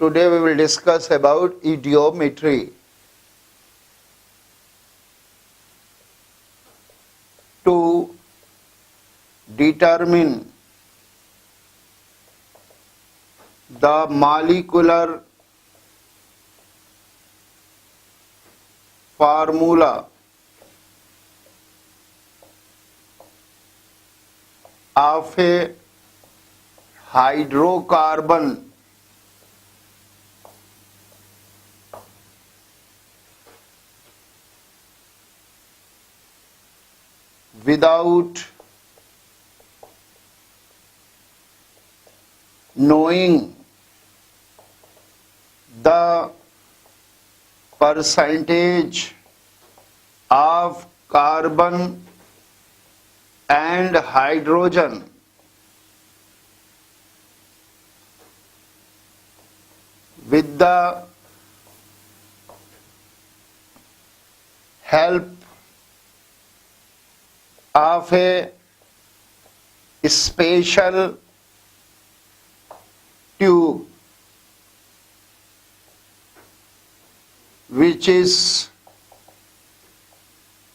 Today we will discuss about eudiometry. To determine the molecular formula of a hydrocarbon without knowing the percentage of carbon and hydrogen with the help of a special tube which is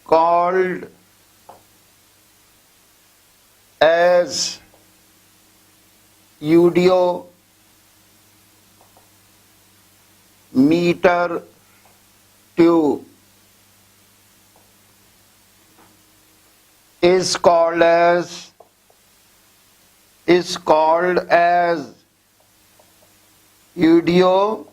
called as Eudiometry tube is called as Eudiometry.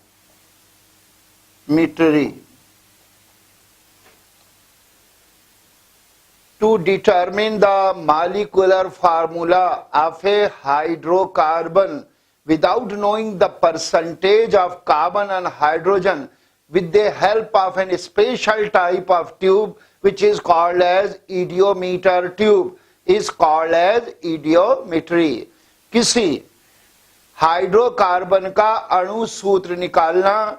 To determine the molecular formula of a hydrocarbon without knowing the percentage of carbon and hydrogen with the help of a special type of tube which is called as Eudiometry tube is called as eudiometry. किसी hydrocarbon का अणु सूत्र निकालना,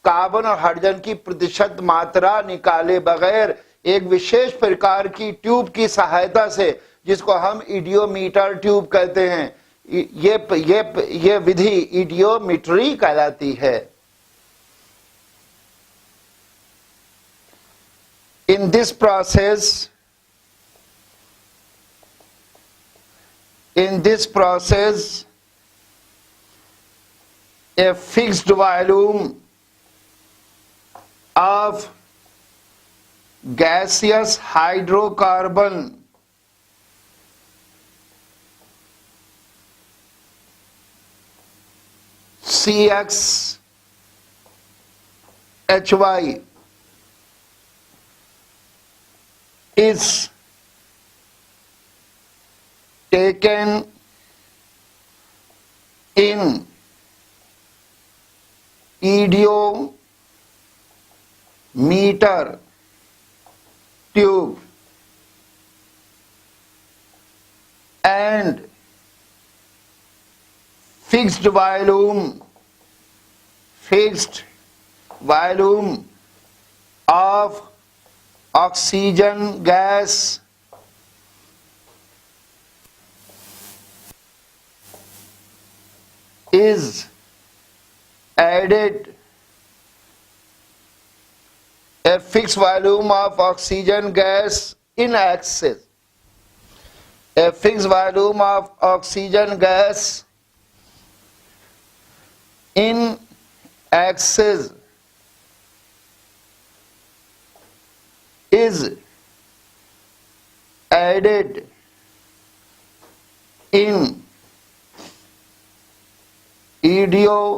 carbon और hydrogen की प्रतिशत मात्रा निकाले बगैर एक विशेष प्रकार की ट्यूब की सहायता से, जिसको हम इडियोमीटर ट्यूब कहते हैं, ये विधि इडियोमेट्री कहलाती है. In this process, a fixed volume of gaseous hydrocarbon CXHY is taken in Eudiometry tube and fixed volume of oxygen gas is added. A fixed volume of oxygen gas in excess. A fixed volume of oxygen gas in excess is added in Eudiometry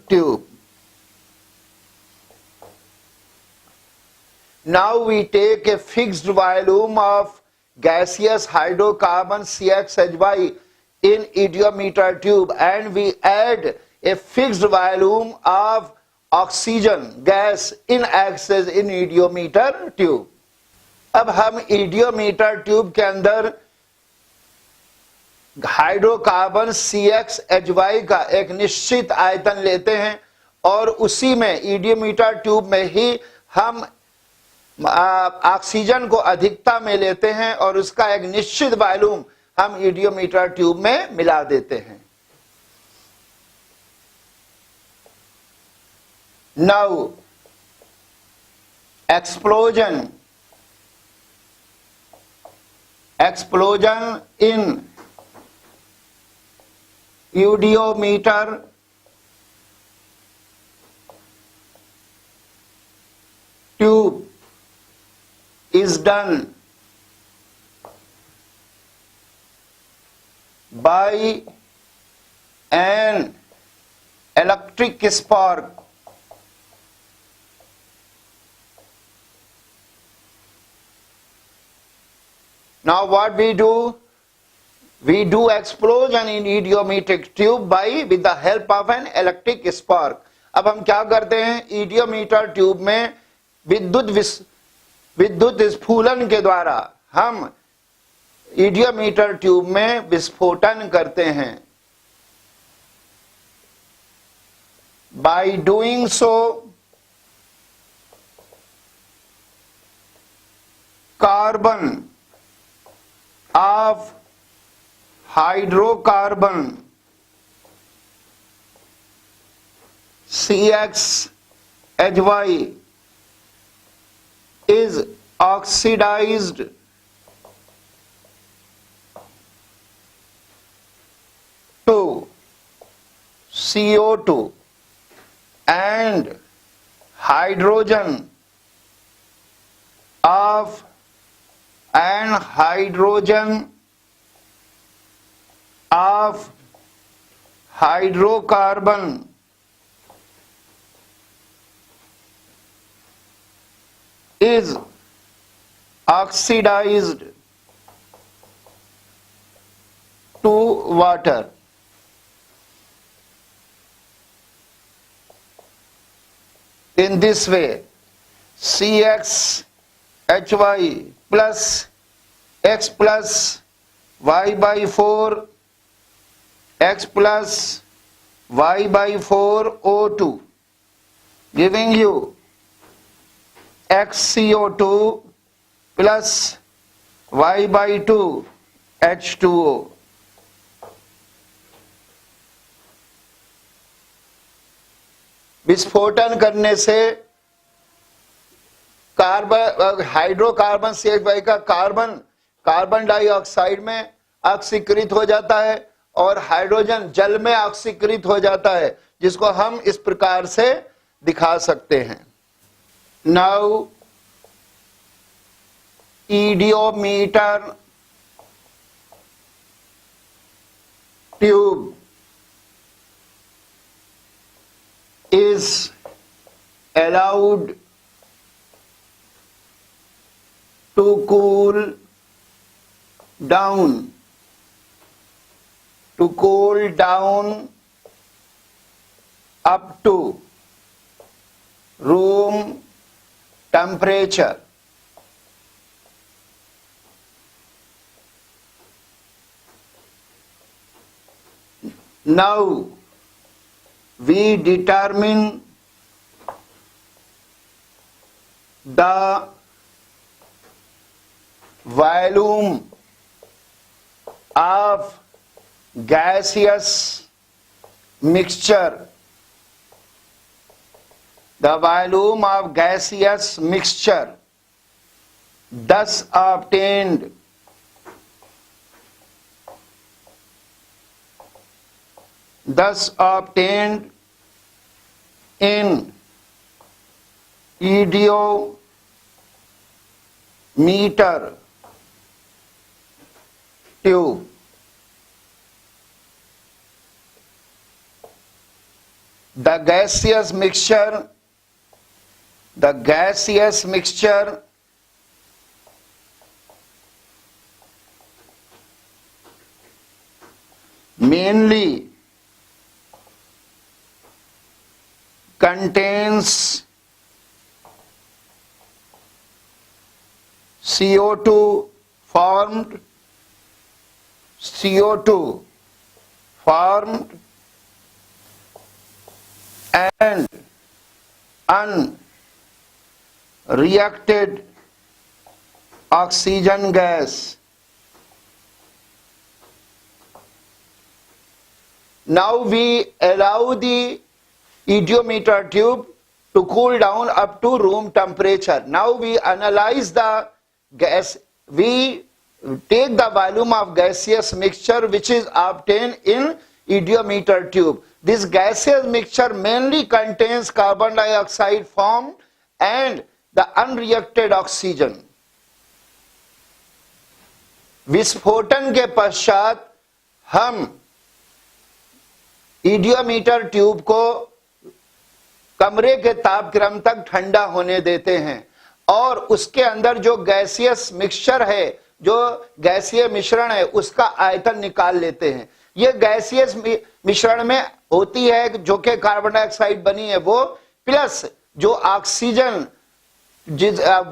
tube. Now we take a fixed volume of gaseous hydrocarbon CXHY in Eudiometry tube and we add a fixed volume of oxygen gas in excess in Eudiometry tube. अब हम Eudiometry tube के अंदर hydrocarbon CXHY का एक निश्चित आयतन लेते हैं और उसी में Eudiometry ट्यूब में ही हम ऑक्सीजन को अधिकता में लेते हैं और उसका एक निश्चित वॉल्यूम हम Eudiometry ट्यूब में मिला देते हैं. Now, explosion in eudiometer tube is done by an electric spark Now what we do? We do explosion in idiometric tube with the help of an electric spark. अब हम क्या करते हैं? इडियोमीटर ट्यूब में विद्युत स्फुलन के द्वारा हम इडियोमीटर ट्यूब में विस्फोटन करते हैं. By doing so, carbon of hydrocarbon CXHY is oxidized to CO2 and hydrogen of hydrocarbon is oxidized to water. In this way, CXHY plus X plus Y by 4 X plus Y by 4 O2 giving you XCO2 plus Y by 2 H2O. विस्फोटन करने से hydrocarbon CH2 का carbon dioxide में ऑक्सीकृत हो जाता है और hydrogen जल में ऑक्सीकृत हो जाता है, जिसको हम इस प्रकार से दिखा सकते हैं. Now eudiometer tube is allowed to cool down up to room temperature. Now we determine the volume of gaseous mixture. The volume of gaseous mixture thus obtained in eudiometer tube. The gaseous mixture mainly contains CO2 formed and unreacted oxygen gas. Now we allow the idiometer tube to cool down up to room temperature. Now we analyze the gas. We take the volume of gaseous mixture which is obtained in Eudiometer tube. This gaseous mixture mainly contains carbon dioxide formed and the unreacted oxygen. विस्फोटन के पश्चात हम ईडियोमीटर tube को कमरे के तापक्रम तक ठंडा होने देते हैं और उसके अंदर जो गैसियस मिक्सचर है, जो गैसीय मिश्रण है, उसका आयतन निकाल लेते हैं। ये गैसियस मिश्रण में होती है जो कि कार्बन डाइऑक्साइड बनी है वो, प्लस जो ऑक्सीजन,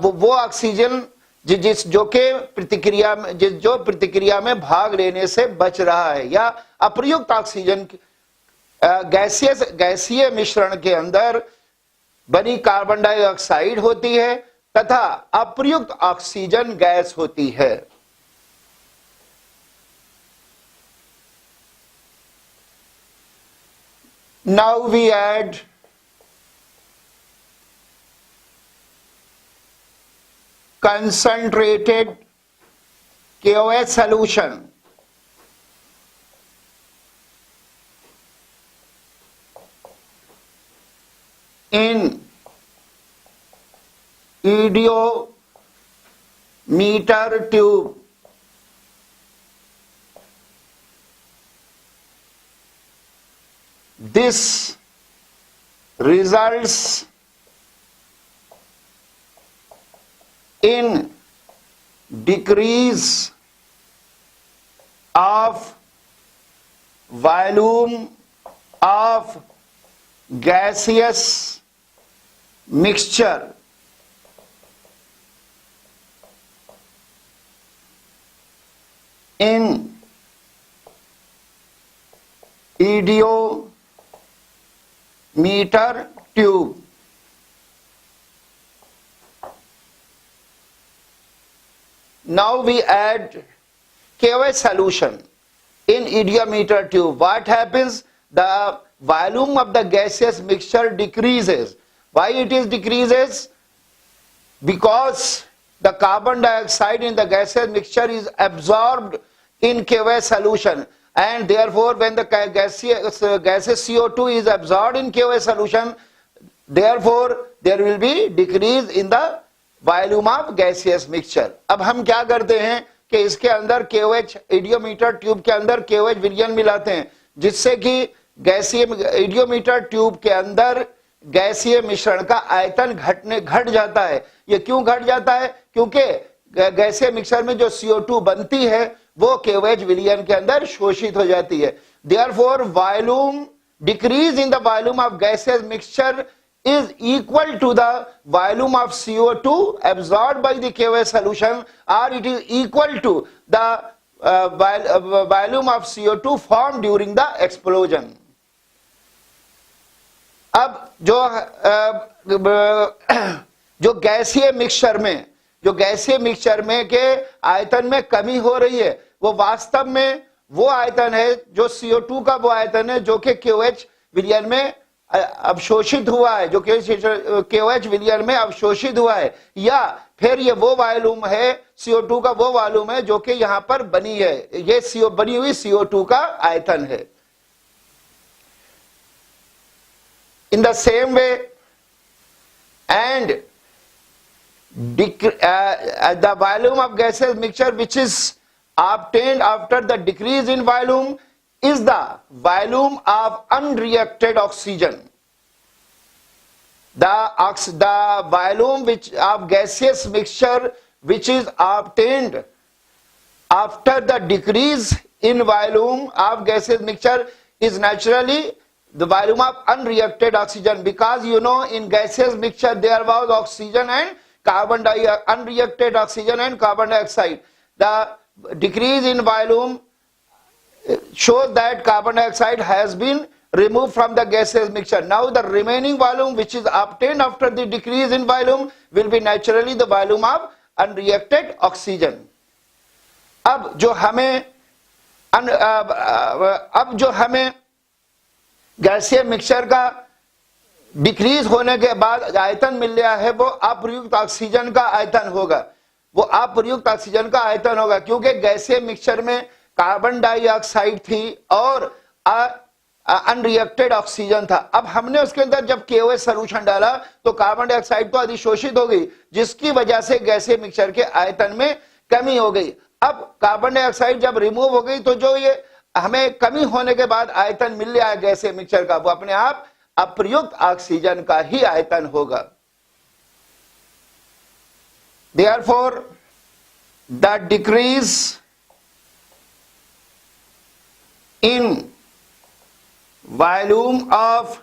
वो ऑक्सीजन जिस जो के प्रतिक्रिया में जो प्रतिक्रिया में भाग लेने से बच रहा है, या अप्रयुक्त ऑक्सीजन गैसीय मिश्रण के अंदर बनी कार्बन डाइऑक्साइड होती है तथा अप्रयुक्त ऑक्सीजन गैस होती है। Now we add concentrated KOH solution in Eudiometer tube. This results in decrease of volume of gaseous mixture in Eudiometer tube. Now we add KOH solution in Eudiometer tube. What happens? The volume of the gaseous mixture decreases. Why it is decreases? Because the carbon dioxide in the gaseous mixture is absorbed in KOH solution, and therefore when the gaseous CO2 is absorbed in KOH solution, therefore there will be decrease in the volume of gaseous mixture. अब हम क्या करते हैं कि इसके अंदर KOH, Eudiometer tube के अंदर KOH विलयन मिलाते हैं, जिससे कि गैसीय Eudiometer ट्यूब के अंदर गैसीय मिश्रण का आयतन घट जाता है। ये क्यों घट जाता है? क्योंकि गैसीय मिक्सचर में जो CO2 बनती है वो KOH विलयन के अंदर शोषित हो जाती है। Therefore, volume decrease in the volume of gaseous mixture is equal to the volume of CO2 absorbed by the KOH solution, or it is equal to the volume of CO2 formed during the explosion. अब जो गैसीय mixture में के आयतन में कमी हो रही है, वो वास्तव में वो आयतन है जो CO2 का वो आयतन है जो कि KOH विलयन में अवशोषित हुआ है, जो KOH विलयन में अवशोषित हुआ है, या फिर ये वो वॉल्यूम है CO2 का वो वॉल्यूम है जो कि यहां पर बनी है, ये बनी हुई CO2 का आयतन है। In the same way, and the volume of gaseous mixture which is obtained after the decrease in volume is the volume of unreacted oxygen. The volume of gaseous mixture which is obtained after the decrease in volume of gaseous mixture is naturally the volume of unreacted oxygen, because you know in gaseous mixture there was oxygen and unreacted oxygen and carbon dioxide. The decrease in volume shows that carbon dioxide has been removed from the gaseous mixture. Now the remaining volume which is obtained after the decrease in volume will be naturally the volume of unreacted oxygen. अब जो हमें गैसीय mixture का decrease होने के बाद आयतन मिल गया है वो अप्रयुक्त ऑक्सीजन का आयतन होगा, वो अप्रयुक्त ऑक्सीजन का आयतन होगा, क्योंकि गैसीय मिक्सचर में कार्बन डाइऑक्साइड थी और अनरिएक्टेड ऑक्सीजन था। अब हमने उसके अंदर जब KOH सॉल्यूशन डाला तो कार्बन डाइऑक्साइड तो अधिशोषित हो गई, जिसकी वजह से गैसीय मिक्सचर के आयतन में कमी हो गई। अब कार्बन डाइऑक्साइड जब रिमूव हो गई तो जो ये हमें कमी होने के बाद आयतन मिल रहा है गैसीय मिक्सचर का, वो अपने आप अप्रयुक्त ऑक्सीजन का ही आयतन होगा। Therefore, the decrease in volume of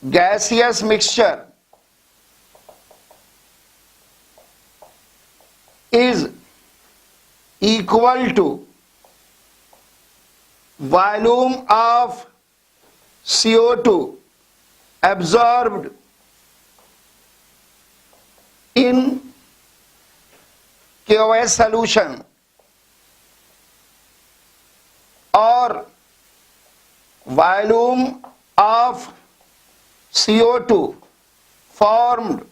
gaseous mixture is equal to volume of CO2 absorbed in KOH solution or volume of CO2 formed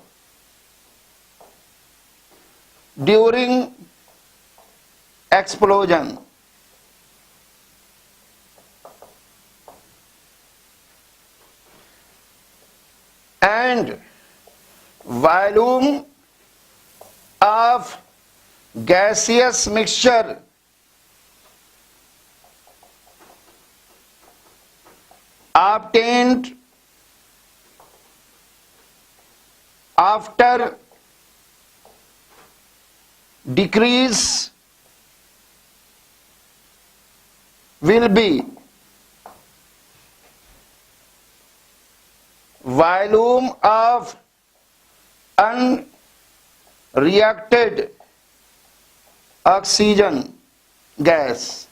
during explosion. And volume of gaseous mixture obtained after decrease will be volume of unreacted oxygen gas.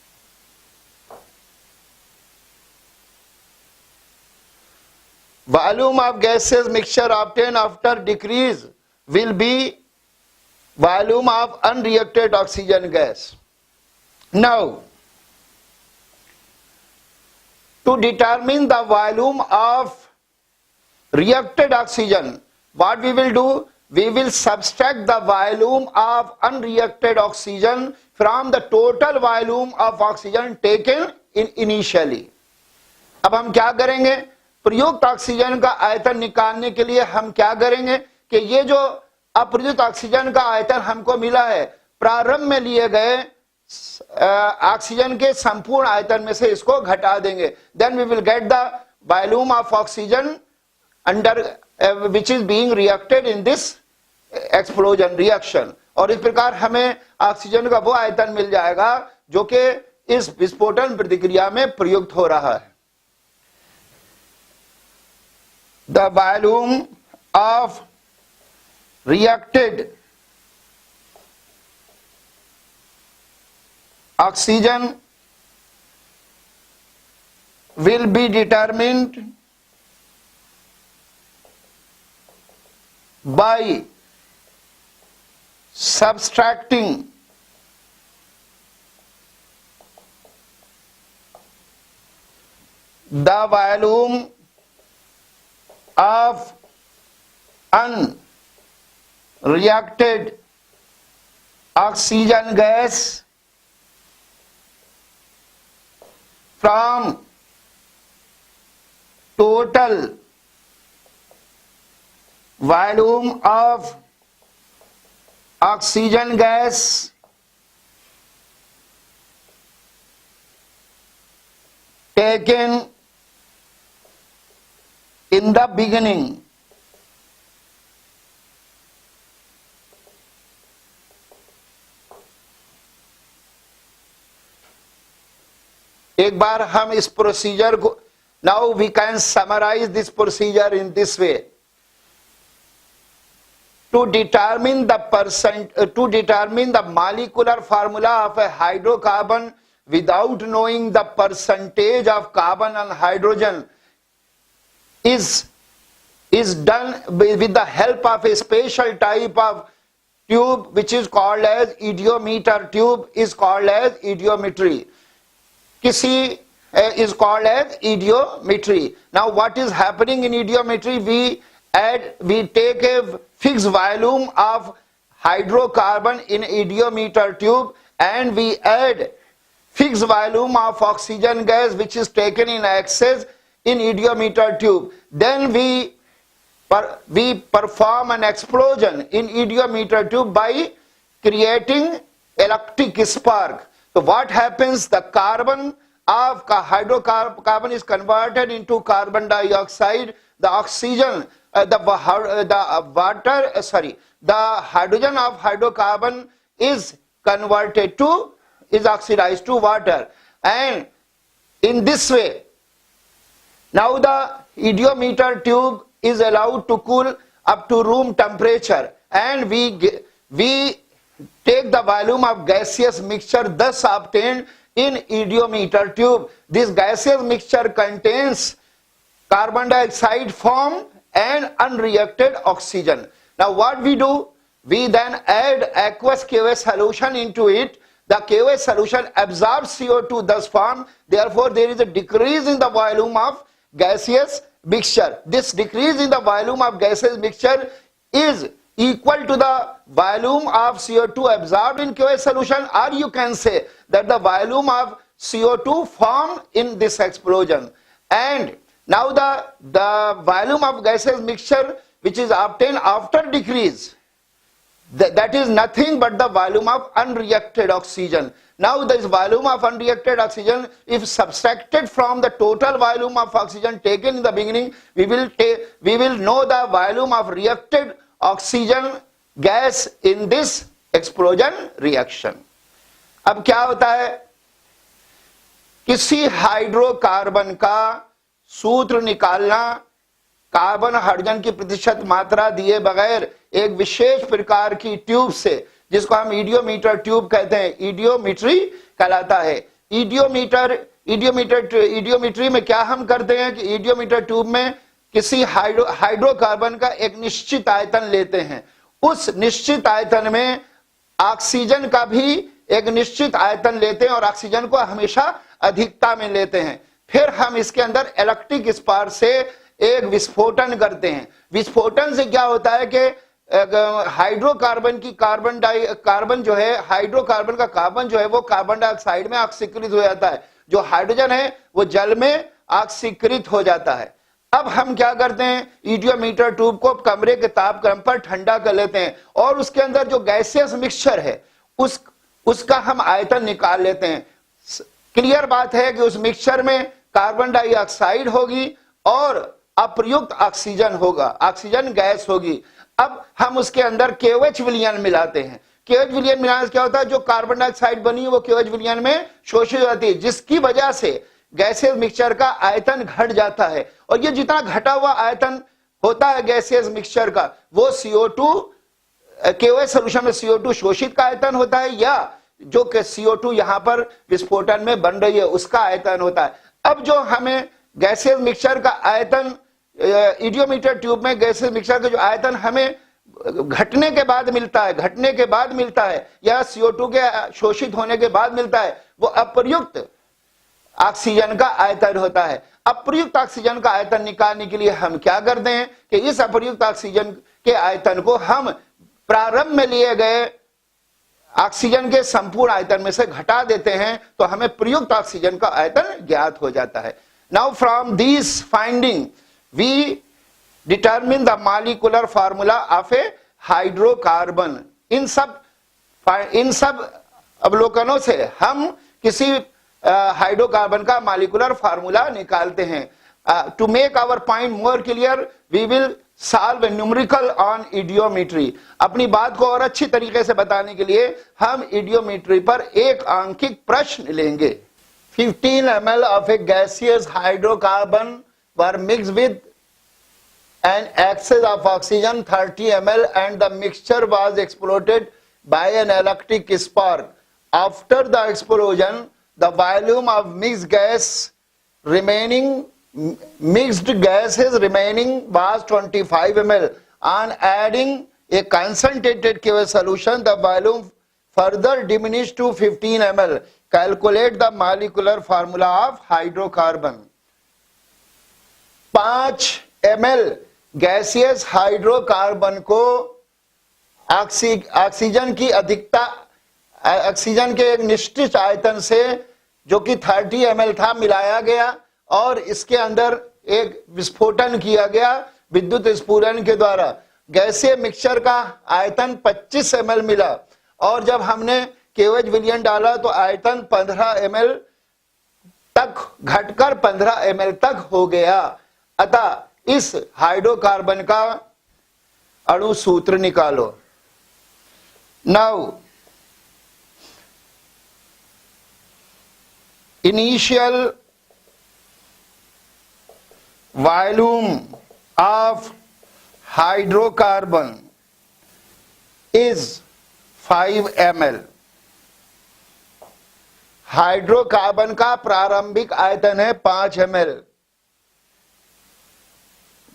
Volume of gaseous mixture obtained after decrease will be volume of unreacted oxygen gas. Now, to determine the volume of reacted oxygen, what we will do? We will subtract the volume of unreacted oxygen from the total volume of oxygen taken in initially. अब हम क्या करेंगे? प्रयुक्त oxygen का आयतन निकालने के लिए हम क्या करेंगे कि ये जो अप्रयुक्त ऑक्सीजन का आयतन हमको मिला है, प्रारंभ में लिए गए ऑक्सीजन के संपूर्ण आयतन में से इसको घटा देंगे. Then we will get the volume of oxygen under which is being reacted in this explosion reaction. और इस प्रकार हमें ऑक्सीजन का वो आयतन मिल जाएगा जो कि इस विस्फोटन प्रतिक्रिया में प्रयुक्त हो रहा है. The volume of reacted oxygen will be determined by subtracting the volume of unreacted oxygen gas from total volume of oxygen gas taken in the beginning. एक बार हम इस प्रोसीजर को, now we can summarize this procedure in this way. To determine the molecular formula of a hydrocarbon without knowing the percentage of carbon and hydrogen is done with the help of a special type of tube which is called as Eudiometer tube, is called as Eudiometry. किसी is called as eudiometry. Now what is happening in eudiometry? We take a fixed volume of hydrocarbon in eudiometer tube and we add fixed volume of oxygen gas which is taken in excess in eudiometer tube. Then we perform an explosion in eudiometer tube by creating electric spark. So what happens? The carbon of hydrocarbon is converted into carbon dioxide. The oxygen, the hydrogen of hydrocarbon is oxidized to water, and in this way now the eudiometer tube is allowed to cool up to room temperature, and we take the volume of gaseous mixture thus obtained in eudiometer tube. This gaseous mixture contains carbon dioxide formed and unreacted oxygen. Now what we do? We then add aqueous KOH solution into it. The KOH solution absorbs CO2 thus formed. Therefore, there is a decrease in the volume of gaseous mixture. This decrease in the volume of gaseous mixture is equal to the volume of CO2 absorbed in KOH solution, or you can say that the volume of CO2 formed in this explosion. And now the volume of gaseous mixture which is obtained after decrease, that is nothing but the volume of unreacted oxygen. Now this volume of unreacted oxygen, if subtracted from the total volume of oxygen taken in the beginning, we will know the volume of reacted oxygen gas in this explosion reaction. अब क्या होता है? किसी hydrocarbon का सूत्र निकालना, carbon hydrogen की प्रतिशत मात्रा दिए बगैर एक विशेष प्रकार की ट्यूब से, जिसको हम इडियोमीटर ट्यूब कहते हैं, इडियोमेट्री कहलाता है। इडियोमेट्री में क्या हम करते हैं कि इडियोमीटर ट्यूब में किसी हाइड्रोकार्बन का एक निश्चित आयतन लेते हैं, उस निश्चित आयतन में ऑक्सीजन का भी एक निश्चित आयतन लेते हैं और ऑक्सीजन को हमेशा अधिकता में लेते हैं। फिर हम इसके अंदर इलेक्ट्रिक स्पार्क से एक विस्फोटन करते हैं। विस्फोटन से क्या होता है कि हाइड्रोकार्बन की कार्बन जो है, हाइड्रोकार्बन का कार्बन जो है वो कार्बन डाइऑक्साइड में ऑक्सीकृत हो जाता है, जो हाइड्रोजन है वो जल में ऑक्सीकृत हो जाता है। अब हम क्या करते हैं, इडियोमीटर ट्यूब को कमरे के तापक्रम पर ठंडा कर लेते हैं और उसके अंदर जो गैसियस मिक्सचर है उसका हम आयतन निकाल लेते हैं। क्लियर बात है कि उस मिक्सचर में कार्बन डाइऑक्साइड होगी और अप्रयुक्त ऑक्सीजन होगा, ऑक्सीजन गैस होगी। अब हम उसके अंदर केओएच विलयन मिलाते हैं। केओएच विलयन मिलाने से क्या होता है, जो कार्बन डाइऑक्साइड बनी है वो केओएच विलयन में शोषित हो जाती है, जिसकी वजह से गैसियस मिक्सचर का आयतन घट जाता है। और ये जितना घटा हुआ आयतन होता है गैसियस मिक्सचर का, वो CO2 केओएच सोल्यूशन में CO2 शोषित का आयतन होता है, या जो कि CO2 यहां पर विस्फोटन में बन रही है उसका आयतन होता है। अब जो हमें गैसियस मिक्सचर का आयतन इडियोमीटर ट्यूब में गैसियस मिक्सचर का जो आयतन हमें घटने के बाद मिलता है या CO2 के शोषित होने के बाद मिलता है, वो अप्रयुक्त ऑक्सीजन का आयतन होता है। अप्रयुक्त ऑक्सीजन का आयतन निकालने के लिए हम क्या करते हैं कि इस अप्रयुक्त ऑक्सीजन के आयतन को हम प्रारंभ में लिए गए ऑक्सीजन के संपूर्ण आयतन में से घटा देते हैं, तो हमें प्रयुक्त ऑक्सीजन का आयतन ज्ञात हो जाता है। Now from this finding we determine the molecular formula of a hydrocarbon. इन सब अवलोकनों से हम किसी हाइड्रोकार्बन का मॉलिक्यूलर फार्मूला निकालते हैं। To make our point more clear we will solve numerical on eudiometry. अपनी बात को और अच्छी तरीके से बताने के लिए हम इडियोमेट्री पर एक अंकित प्रश्न लेंगे। 15 ml of a gaseous hydrocarbon were mixed with an excess of oxygen 30 ml and the mixture was exploded by an electric spark. After the explosion, the volume of mixed gases remaining was 25 ml. On adding a concentrated KOH solution, the volume further diminished to 15 ml. Calculate the molecular formula of hydrocarbon. 5 ml gaseous hydrocarbon को oxygen की अधिकता, oxygen के एक निश्चित आयतन से जो कि 30 ml था मिलाया गया और इसके अंदर एक विस्फोटन किया गया विद्युत स्फुरण के द्वारा। गैसीय मिक्सचर का आयतन 25 ml मिला और जब हमने केवेज विलियन डाला तो आयतन 15 ml तक घटकर 15 ml तक हो गया। अतः इस हाइड्रोकार्बन का अणु सूत्र निकालो। Now initial volume of hydrocarbon is 5 ml। Hydrocarbon का प्रारंभिक आयतन है 5 ml।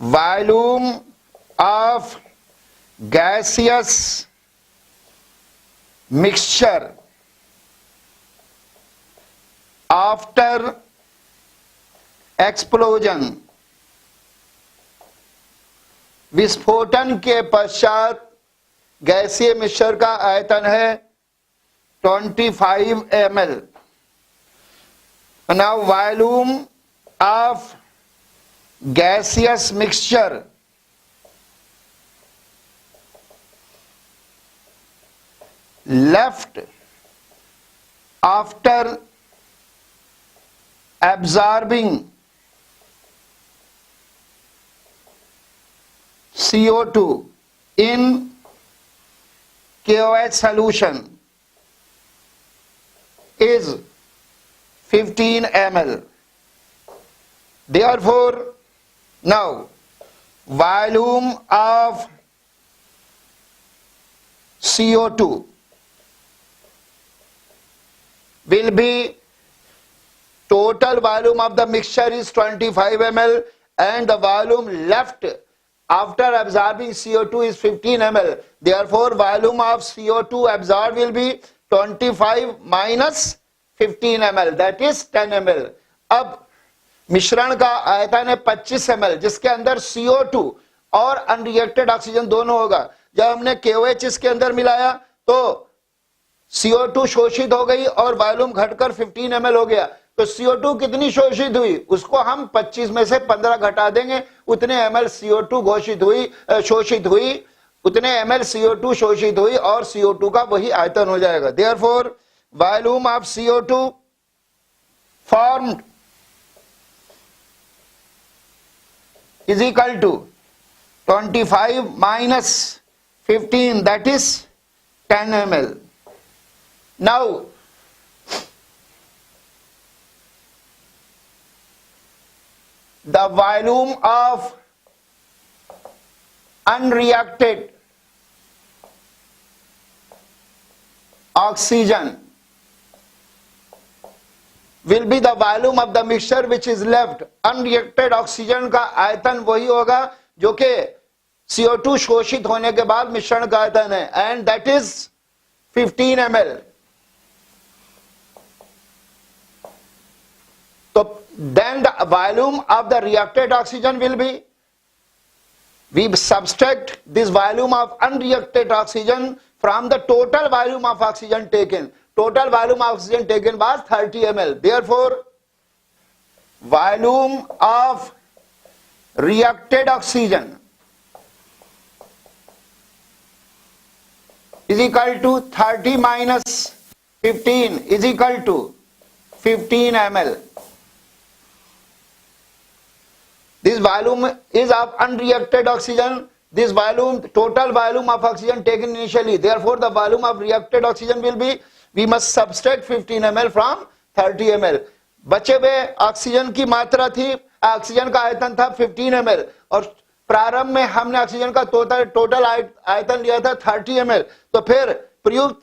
Volume of gaseous mixture after explosion, विस्फोटन के पश्चात गैसीय मिक्सचर का आयतन है 25 ml। Now volume of gaseous mixture left after absorbing CO2 in KOH solution is 15 ml. Therefore, now volume of CO2 will be, total volume of the mixture is 25 ml and the volume left after absorbing CO2 is 15 ml. Therefore, volume of CO2 absorbed will be 25 minus 15 ml, that is 10 ml. अब मिश्रण का आयतन है 25 ml जिसके अंदर CO2 और unreacted oxygen दोनों होगा। जब हमने KOH इसके अंदर मिलाया तो CO2 शोषित हो गई और वॉल्यूम घटकर 15 ml हो गया। तो CO2 कितनी शोषित हुई उसको हम 25 में से 15 घटा देंगे, उतने ml CO2 शोषित हुई, उतने ml CO2 शोषित हुई और CO2 का वही आयतन हो जाएगा। Therefore, volume of CO2 formed is equal to 25 minus 15, that is 10 ml. Now the volume of unreacted oxygen will be the volume of the mixture which is left. Unreacted oxygen का आयतन वही होगा जो कि CO2 शोषित होने के बाद मिश्रण का आयतन है, and that is 15 ml. So then the volume of the reacted oxygen will be, we subtract this volume of unreacted oxygen from the total volume of oxygen taken. Total volume of oxygen taken was 30 ml. Therefore, volume of reacted oxygen is equal to 30 minus 15 is equal to 15 ml. This volume is of unreacted oxygen. This volume, total volume of oxygen taken initially. Therefore, the volume of reacted oxygen will be, we must subtract 15 ml from 30 ml. बचे हुए oxygen की मात्रा थी, oxygen का आयतन था 15 ml और प्रारंभ में हमने ऑक्सीजन का टोटल आयतन लिया था 30 ml। तो फिर प्रयुक्त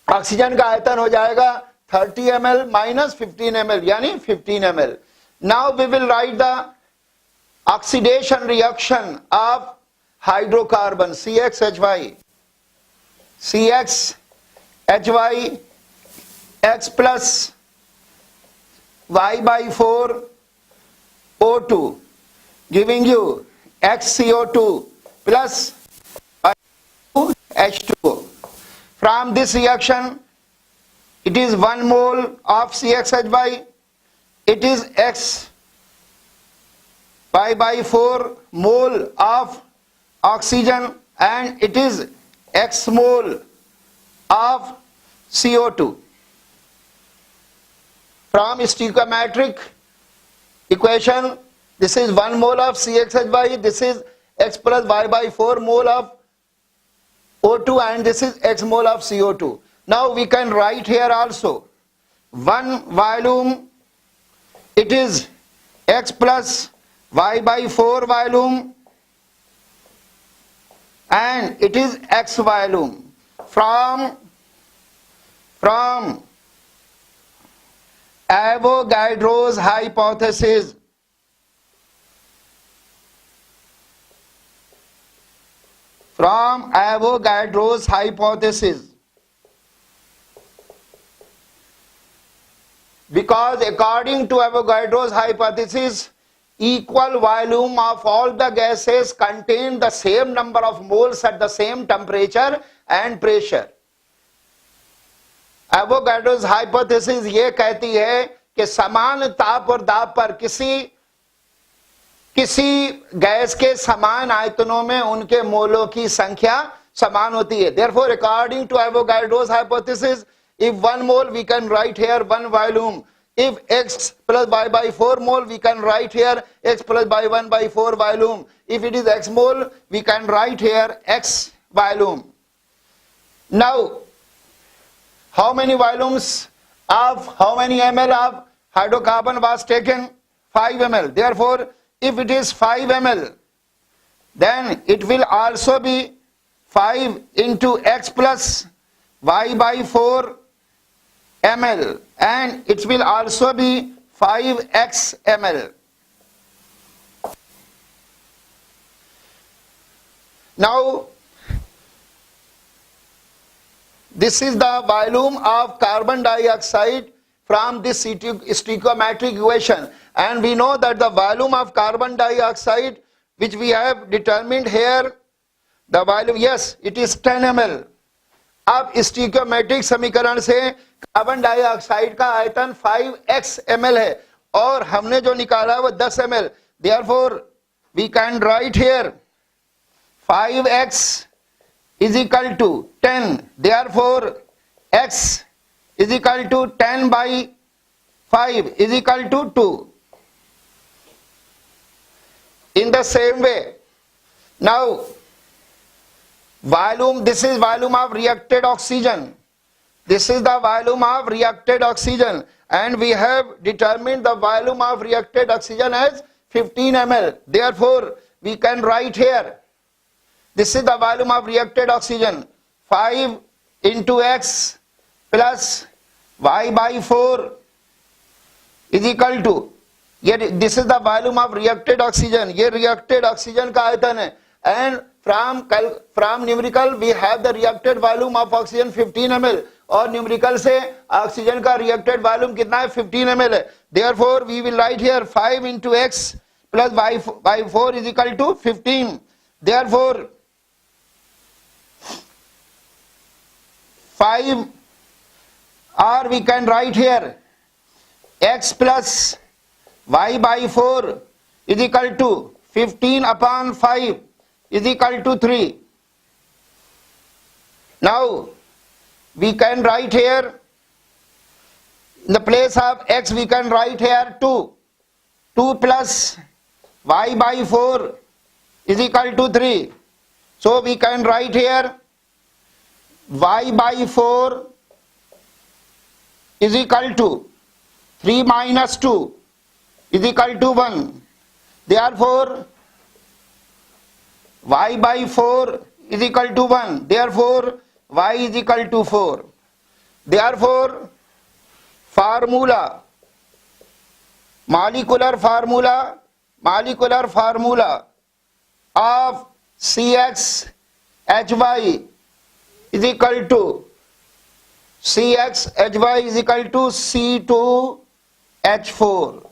ऑक्सीजन का आयतन हो जाएगा 30 ml minus 15 ml यानी 15 ml. Now we will write the oxidation reaction of hydrocarbon CXHY. CXHY x plus y by 4 O2 giving you XCO2 plus H2O. From this reaction, it is 1 mole of CXHY. It is X y by 4 mole of oxygen, and it is X mole of CO2. From stoichiometric equation, this is 1 mole of CXHY, this is X plus y by 4 mole of O2, and this is X mole of CO2. Now we can write here also, one volume, it is X plus y by 4 volume, and it is X volume. From Avogadro's hypothesis, because according to Avogadro's hypothesis, equal volume of all the gases contain the same number of moles at the same temperature and pressure. Avogadro's hypothesis ये कहती है कि समान ताप और दाब पर किसी गैस के समान आयतनों में उनके मोलों की संख्या समान होती है. Therefore, according to Avogadro's hypothesis, if 1 mole we can write here 1 volume. If X plus y by 4 mole, we can write here X plus y 1 by 4 volume. If it is X mole, we can write here X volume. Now, how many volumes of, how many ml of hydrocarbon was taken? 5 ml. Therefore, if it is 5 ml, then it will also be 5 into X plus y by 4 ml, and it will also be 5x ml. Now, this is the volume of carbon dioxide from this stoichiometric equation, and we know that the volume of carbon dioxide which we have determined here, the volume, yes, it is 10 ml. अब स्टीकियोमेट्रिक समीकरण से carbon dioxide का आयतन 5x ml है और हमने जो निकाला वो 10 ml. Therefore, we can write here 5x is equal to 10. Therefore, x is equal to 10 by 5 is equal to 2. In the same way, now volume, this is volume of reacted oxygen. This is the volume of reacted oxygen, and we have determined the volume of reacted oxygen as 15 ml. Therefore, we can write here, this is the volume of reacted oxygen, 5 into x plus y by 4 is equal to, this is the volume of reacted oxygen, ये reacted oxygen का आयतन है, and from numerical we have the reacted volume of oxygen 15 ml, और numerical से oxygen का reacted volume कितना है 15 ml है. Therefore, we will write here 5 into x plus y by 4 is equal to 15. Therefore, 5, or we can write here x plus y by 4 is equal to 15 upon 5 is equal to 3. Now, we can write here, in the place of x we can write here 2. 2 plus y by 4 is equal to 3. So, we can write here y by 4 is equal to 3 minus 2 is equal to 1. Therefore, y by 4 is equal to 1. Therefore, y is equal to 4. Therefore, formula, molecular formula of CXHY is equal to CxHy is equal to C2H4.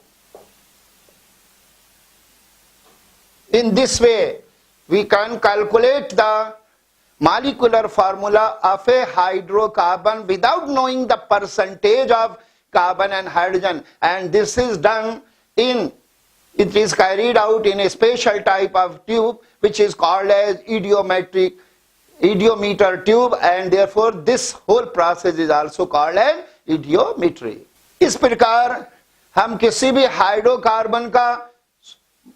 In this way, we can calculate the molecular formula of a hydrocarbon without knowing the percentage of carbon and hydrogen, and this is done it is carried out in a special type of tube which is called as Eudiometer tube, and therefore this whole process is also called as Eudiometry. इस प्रकार हम किसी भी hydrocarbon का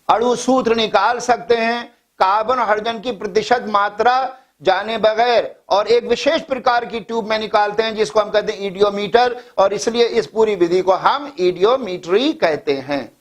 अणु सूत्र निकाल सकते हैं कार्बन और हाइड्रोजन की प्रतिशत मात्रा जाने बगैर, और एक विशेष प्रकार की ट्यूब में निकालते हैं जिसको हम कहते हैं ईडियोमीटर, और इसलिए इस पूरी विधि को हम ईडियोमेट्री कहते हैं।